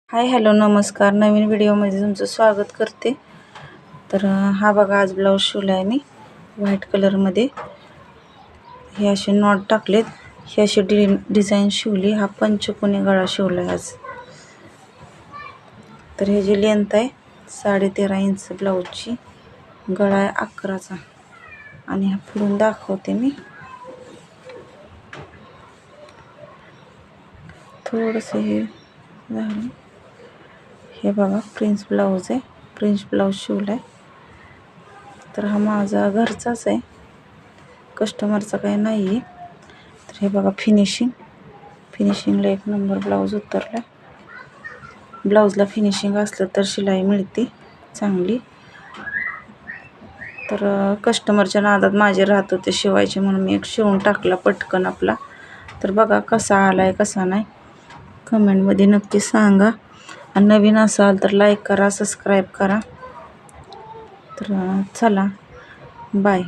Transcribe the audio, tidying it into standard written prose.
Hi hello नमस्कार. नवीन व्हिडिओमध्ये तुमचं स्वागत करते. तर हा बघा, आज ब्लाऊज शिवला आहे मी व्हाईट कलरमध्ये. हे असे नॉट टाकलेत, ही अशी डिझाईन शिवली. हा पंचकोनी गळा शिवला आहे आज. तर हे जी लेंथ आहे 13.5 इंच ब्लाऊजची, गळा आहे 11चा. आणि हा पुढून दाखवते मी. थोडंसं हे झालं. हे बघा, प्रिन्स ब्लाऊज आहे. प्रिन्स ब्लाऊज शिवला आहे. तर हा माझा घरचाच आहे, कस्टमरचा काही नाही आहे. तर हे बघा, फिनिशिंगला एक नंबर ब्लाऊज उतरला. ब्लाऊजला फिनिशिंग असलं तर शिलाई मिळते चांगली. तर कस्टमरच्या नादात माझे राहत होते शिवायचे, म्हणून मी एक शिवून टाकला पटकन आपला. तर बघा कसा आला आहे कसा नाही, कमेंटमध्ये नक्की सांगा. आणि नवीन असाल तर लाईक करा, सबस्क्राईब करा. तर चला, बाय.